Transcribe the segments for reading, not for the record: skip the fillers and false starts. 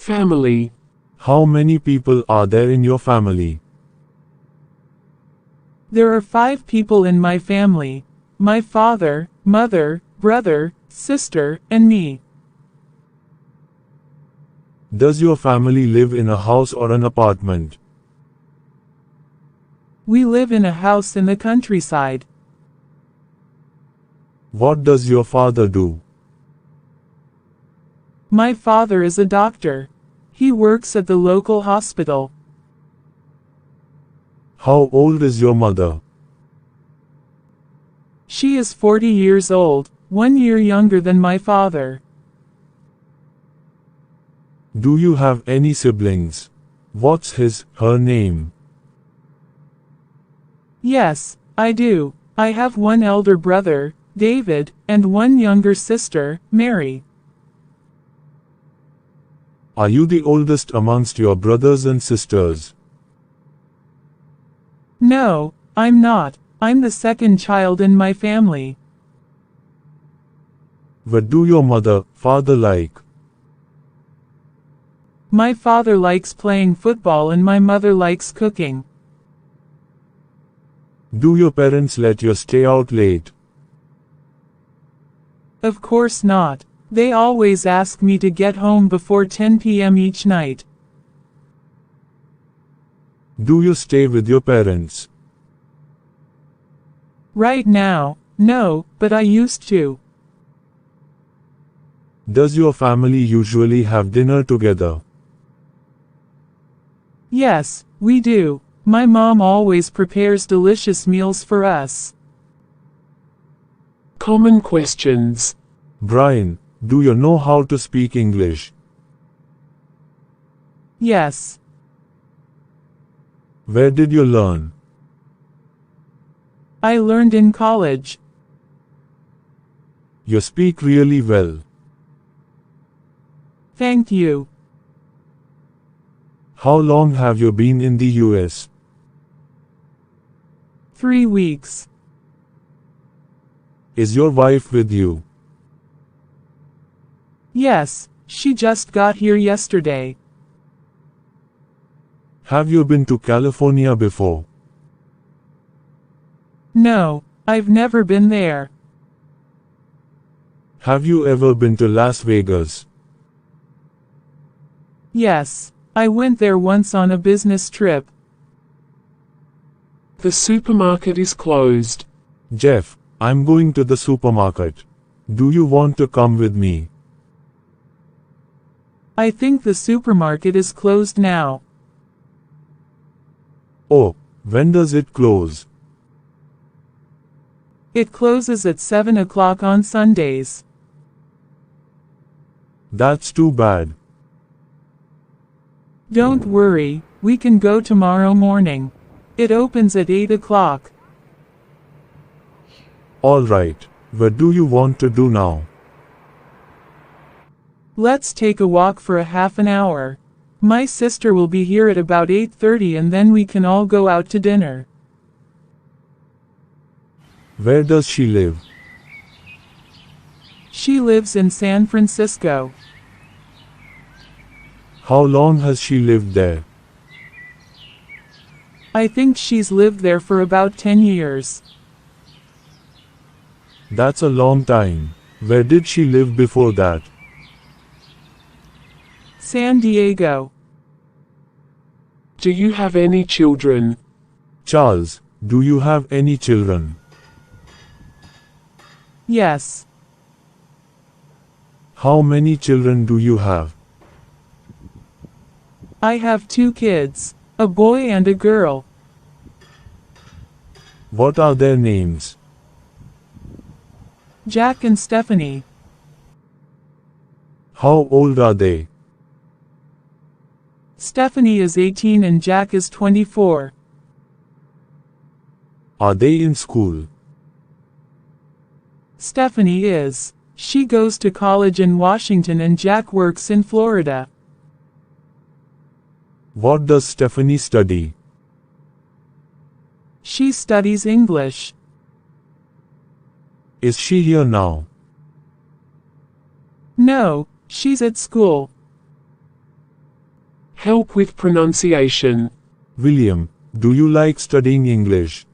Family. How many people are there in your family? There are 5 people in my family: my father, mother, brother, sister, and me. Does your family live in a house or an apartment? We live in a house in the countryside. What does your father do? My father is a doctor. He works at the local hospital. How old is your mother? She is 40 years old, 1 year younger than my father. Do you have any siblings? What's her name? Yes, I do. I have 1 elder brother, David, and 1 younger sister, Mary. Are you the oldest amongst your brothers and sisters? No, I'm not. I'm the second child in my family. What do your father like? My father likes playing football and my mother likes cooking. Do your parents let you stay out late? Of course not. They always ask me to get home before 10 p.m. each night. Do you stay with your parents? Right now, no, but I used to. Does your family usually have dinner together? Yes, we do. My mom always prepares delicious meals for us. Common questions. Brian, do you know how to speak English? Yes. Where did you learn? I learned in college. You speak really well. Thank you. How long have you been in the US? 3 weeks. Is your wife with you? Yes, she just got here yesterday. Have you been to California before? No, I've never been there. Have you ever been to Las Vegas? Yes, I went there once on a business trip. The supermarket is closed. Jeff, I'm going to the supermarket. Do you want to come with me? I think the supermarket is closed now. Oh, when does it close? It closes at 7 o'clock on Sundays. That's too bad. Don't worry, we can go tomorrow morning. It opens at 8 o'clock. All right, what do you want to do now? Let's take a walk for a half an hour. My sister will be here at about 8:30 and then we can all go out to dinner. Where does she live? She lives in San Francisco. How long has she lived there? I think she's lived there for about 10 years. That's a long time. Where did she live before that? San Diego. Do you have any children? Charles, do you have any children? Yes. How many children do you have? I have 2 kids, a boy and a girl. What are their names? Jack and Stephanie. How old are they? Stephanie is 18 and Jack is 24. Are they in school? Stephanie is. She goes to college in Washington and Jack works in Florida. What does Stephanie study? She studies English. Is she here now? No, she's at school. Help with pronunciation. William, do you like studying English?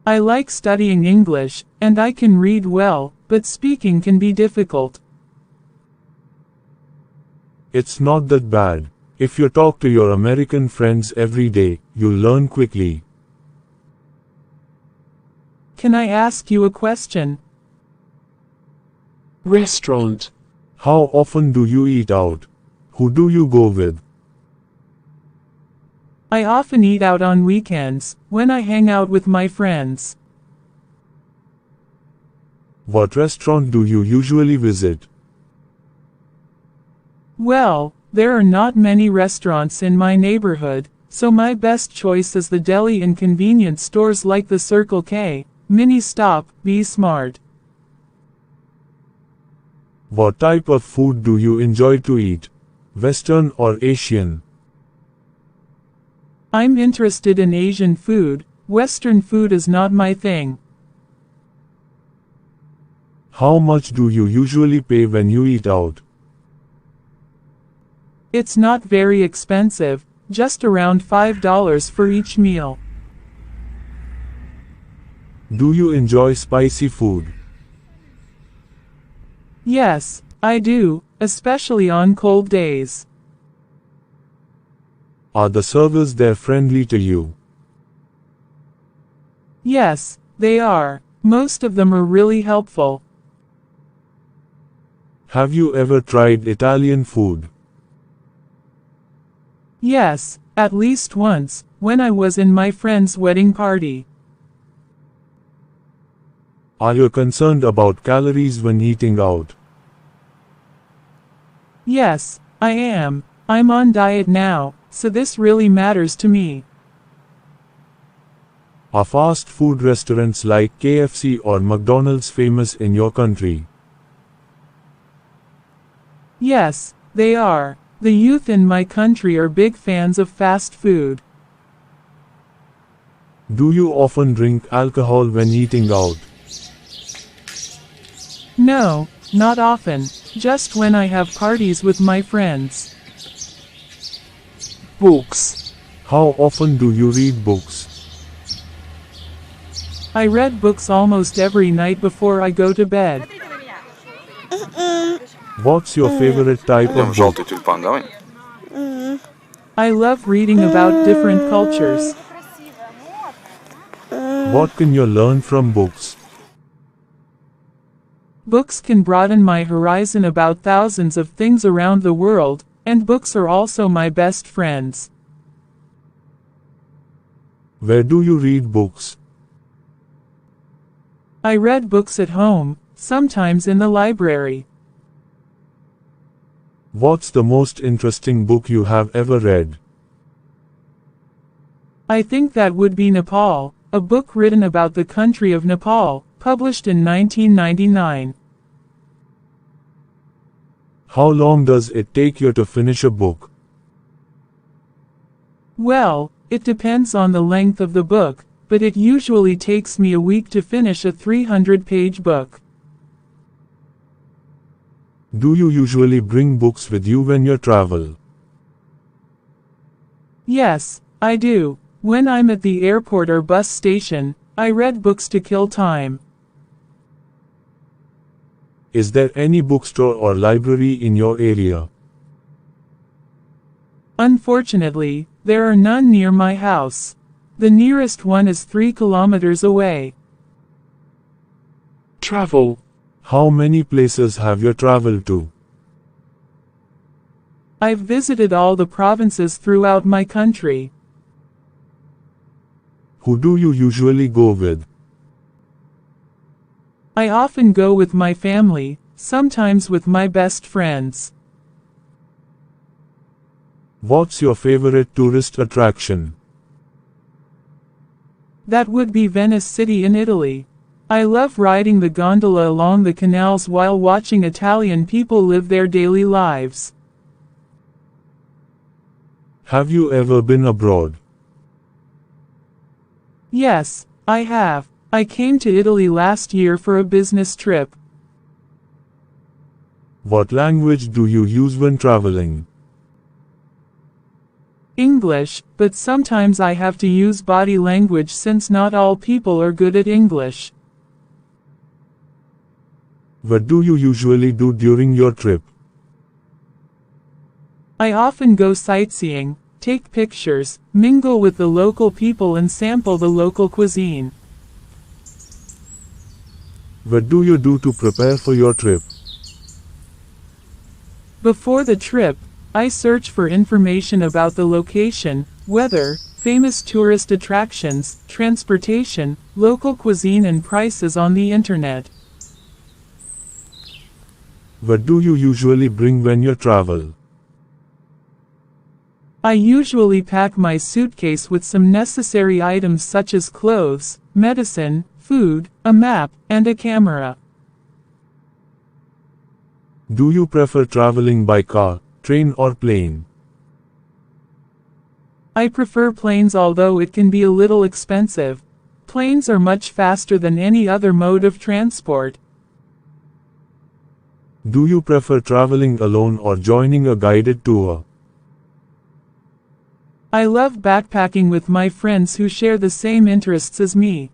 I like studying English, and I can read well, but speaking can be difficult. It's not that bad. If you talk to your American friends every day, you'll learn quickly. Can I ask you a question? Restaurant. How often do you eat out? Who do you go with? I often eat out on weekends, when I hang out with my friends. What restaurant do you usually visit? Well, there are not many restaurants in my neighborhood, so my best choice is the deli and convenience stores like the Circle K, Mini Stop, Be Smart. What type of food do you enjoy to eat? Western or Asian? I'm interested in Asian food. Western food is not my thing. How much do you usually pay when you eat out? It's not very expensive, just around $5 for each meal. Do you enjoy spicy food? Yes, I do, especially on cold days. Are the servers there friendly to you? Yes, they are. Most of them are really helpful. Have you ever tried Italian food? Yes, at least once, when I was in my friend's wedding party. Are you concerned about calories when eating out? Yes, I am. I'm on diet now, so this really matters to me. Are fast food restaurants like KFC or McDonald's famous in your country? Yes, they are. The youth in my country are big fans of fast food. Do you often drink alcohol when eating out? No, not often, just when I have parties with my friends. Books. How often do you read books? I read books almost every night before I go to bed. What's your favorite type of book? Желтый тюльпан, давай. I love reading about different cultures. What can you learn from books? Books can broaden my horizon about thousands of things around the world, and books are also my best friends. Where do you read books? I read books at home, sometimes in the library. What's the most interesting book you have ever read? I think that would be Nepal, a book written about the country of Nepal, published in 1999. How long does it take you to finish a book? Well, it depends on the length of the book, but it usually takes me a week to finish a 300-page book. Do you usually bring books with you when you travel? Yes, I do. When I'm at the airport or bus station, I read books to kill time. Is there any bookstore or library in your area? Unfortunately, there are none near my house. The nearest one is 3 kilometers away. Travel. How many places have you traveled to? I've visited all the provinces throughout my country. Who do you usually go with? I often go with my family, sometimes with my best friends. What's your favorite tourist attraction? That would be Venice City in Italy. I love riding the gondola along the canals while watching Italian people live their daily lives. Have you ever been abroad? Yes, I have. I came to Italy last year for a business trip. What language do you use when traveling? English, but sometimes I have to use body language since not all people are good at English. What do you usually do during your trip? I often go sightseeing, take pictures, mingle with the local people and sample the local cuisine. What do you do to prepare for your trip? Before the trip, I search for information about the location, weather, famous tourist attractions, transportation, local cuisine and prices on the internet. What do you usually bring when you travel? I usually pack my suitcase with some necessary items such as clothes, medicine, food, a map, and a camera. Do you prefer traveling by car, train or plane? I prefer planes although it can be a little expensive. Planes are much faster than any other mode of transport. Do you prefer traveling alone or joining a guided tour? I love backpacking with my friends who share the same interests as me.